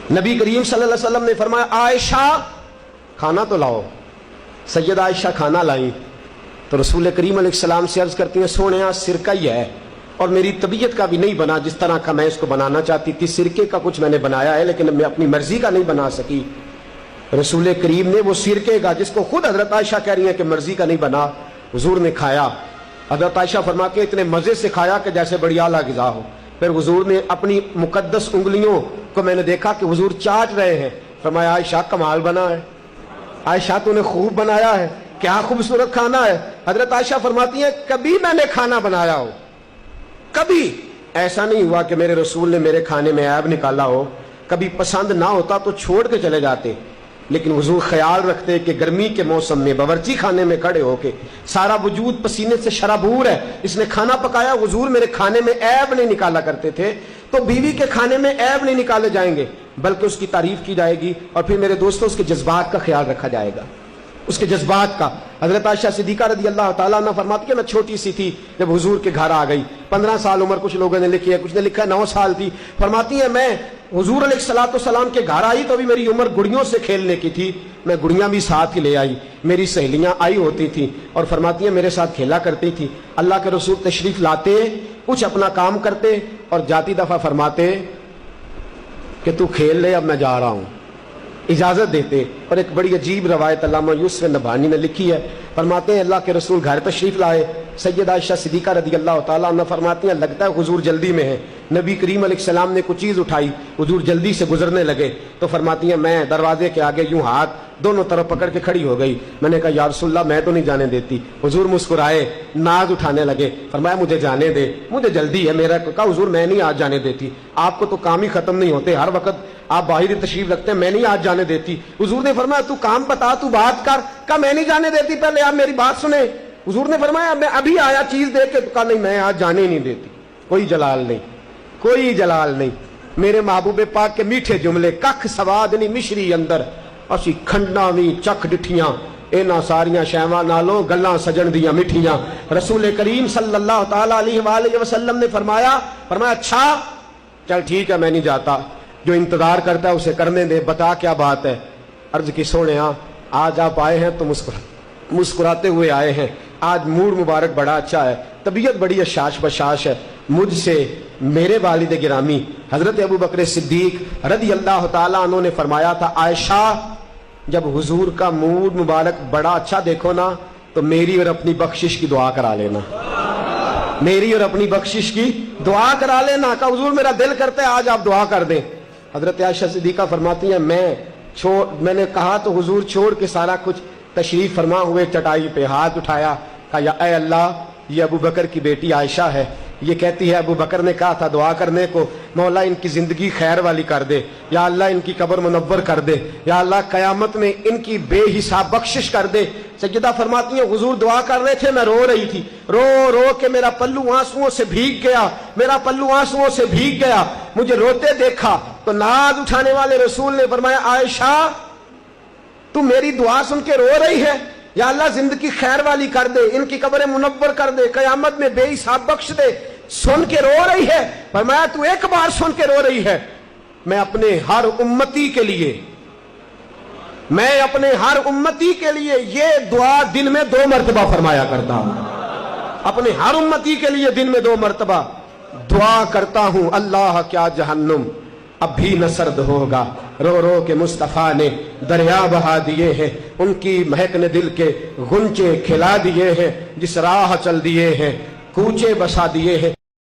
नबी करीम सल्लल्लाहु अलैहि वसल्लम ने फरमाया आयशा खाना तो लाओ। सैयद आयशा खाना लाई तो रसूल करीम अलैहिस्सलाम से अर्ज करती हैं सोने सिरका ही है और मेरी तबीयत का भी नहीं बना जिस तरह का मैं इसको बनाना चाहती थी। सिरके का कुछ मैंने बनाया है लेकिन मैं अपनी मर्जी का नहीं बना सकी। रसूल करीम ने वो सिरके का जिसको खुद हजरत आयशा कह रही है कि मर्जी का नहीं बना, हुजूर ने खाया। हजरत आयशा फरमाती है इतने मजे से खाया कि जैसे बड़ी आला ग़िज़ा हो। फिर हुजूर ने अपनी मुकद्दस उंगलियों को मैंने देखा कि हुजूर चाट रहे हैं। फरमाया आयशा कमाल बना है, आयशा तूने खूब बनाया है, क्या खूबसूरत खाना है। हजरत आयशा फरमाती है कभी मैंने खाना बनाया हो, कभी ऐसा नहीं हुआ कि मेरे रसूल ने मेरे खाने में ऐब निकाला हो। कभी पसंद ना होता तो छोड़ के चले जाते, लेकिन हुजूर ख्याल रखते कि गर्मी के मौसम में बावर्ची खाने में खड़े होके सारा वजूद पसीने से शराबूर है, इसने खाना पकाया। हुजूर मेरे खाने में ऐब नहीं निकाला करते थे। तो बीवी के खाने में ऐब नहीं निकाले जाएंगे बल्कि उसकी तारीफ की जाएगी और फिर मेरे दोस्तों उसके जज्बात का ख्याल रखा जाएगा, उसके जज्बात का। हजरत आयशा सिद्दीका रज़ी अल्लाह ताला अन्हा फरमाती है मैं छोटी सी थी जब हुजूर के घर आ गई, 15 साल उम्र, कुछ लोगों ने लिखी है, कुछ ने लिखा है 9 साल थी। फरमाती है मैं हुजूर अलैहिस्सलाम के घर आई तो अभी मेरी उम्र गुड़ियों से खेलने की थी, मैं गुड़ियां भी साथ ही ले आई, मेरी सहेलियां आई होती थी और फरमाती है मेरे साथ खेला करती थी। अल्लाह के रसूल तशरीफ लाते, कुछ अपना काम करते और जाती दफा फरमाते कि तू खेल ले अब मैं जा रहा हूं, इजाजत देते। और एक बड़ी अजीब रवायत अल्लामा यूसुफ नबहानी ने लिखी है, फरमाते हैं अल्लाह के रसूल घर तशरीफ लाए, सैयद आयशा सिद्दीका रज़ी अल्लाह ताला अन्हा फरमाती हैं लगता है हुजूर जल्दी में है। नबी करीम अलैहिस्सलाम ने कुछ चीज उठाई, हुजूर जल्दी से गुजरने लगे तो फरमाती हैं मैं दरवाजे के आगे यूं हाथ दोनों तरफ पकड़ के खड़ी हो गई। मैंने कहा या रसूलल्लाह मैं तो नहीं जाने देती। हुजूर मुस्कुराए, नाज उठाने लगे, फरमाया मुझे जाने दे, मुझे जल्दी है। मेरा कहा हुजूर मैं नहीं आज जाने देती, आपको तो काम ही खत्म नहीं होते, हर वक्त आप बाहर तशरीफ रखते हैं, मैं नहीं आज जाने देती। हुजूर ने फरमाया तू काम बता, तू बात कर। कहा मैं नहीं जाने देती, पहले आप मेरी बात सुने। हुजूर ने फरमाया मैं अभी आया चीज देख के। कहा नहीं मैं आज जाने नहीं देती। कोई जलाल नहीं, कोई जलाल नहीं। मेरे महबूब पाक के मीठे जुमले कख सवाद नहीं मिश्री अंदर, असी खंडा भी चख डिठियां इन्हां सारियां शैवां नालों गल्लां सजन दियां मिठियां। रसूल करीम सल्लल्लाहु ताला अलैहि वसल्लम ने फरमाया अच्छा चल ठीक है मैं नहीं जाता, जो इंतजार करता है उसे करने दे, बता क्या बात है। अर्ज की सोने आज आप आए हैं तो मुस्कुराते हुए आए हैं, आज मूड मुबारक बड़ा अच्छा है, तबीयत बड़ी अशाश बशाश है। मुझसे मेरे वालिद गिरामी हजरत अबू बकर सिद्दीक रज़ी अल्लाह ताला अन्हु ने फरमाया था आयशा जब हुजूर का मूड मुबारक बड़ा अच्छा देखो ना तो मेरी और अपनी बख्शिश की दुआ करा लेना, मेरी और अपनी बख्शिश की दुआ करा लेना। का हुजूर मेरा दिल करता है आज आप दुआ कर दें। हजरत आयशा सिद्दीका फरमाती हैं मैंने कहा तो हुजूर छोड़ के सारा कुछ तशरीफ फरमा हुए चटाई पे हाथ उठाया, कहा या ऐ अल्लाह ये अबू बकर की बेटी आयशा है, ये कहती है अबू बकर ने कहा था दुआ करने को, मौला इनकी जिंदगी खैर वाली कर दे, या अल्लाह इनकी कब्र मुनव्वर कर दे, या अल्लाह कयामत में इनकी बेहिसाब बख्शिश कर दे। सज्जदा फरमाती है हुजूर दुआ कर रहे थे, मैं रो रही थी, रो रो के मेरा पल्लू आंसुओं से भीग गया, मेरा पल्लू आंसुओं से भीग गया। मुझे रोते देखा तो नाज उठाने वाले रसूल ने फरमाया आयशा तू मेरी दुआ सुन के रो रही है, या अल्लाह जिंदगी खैर वाली कर दे, इनकी कब्र मुनव्वर कर दे, कयामत में बेहिसाब बख्श दे, सुन के रो रही है। फरमाया तू एक बार सुन के रो रही है, मैं अपने हर उम्मती के लिए, मैं अपने हर उम्मती के लिए ये दुआ दिन में 2 मरतबा फरमाया करता हूं, अपने हर उम्मती के लिए दिन में 2 मरतबा दुआ करता हूं। अल्लाह क्या जहन्नुम अब भी न सर्द होगा, रो रो के मुस्तफा ने दरिया बहा दिए हैं, उनकी महक ने दिल के गुंचे खिला दिए हैं, जिस राह चल दिए हैं कूचे बसा दिए हैं।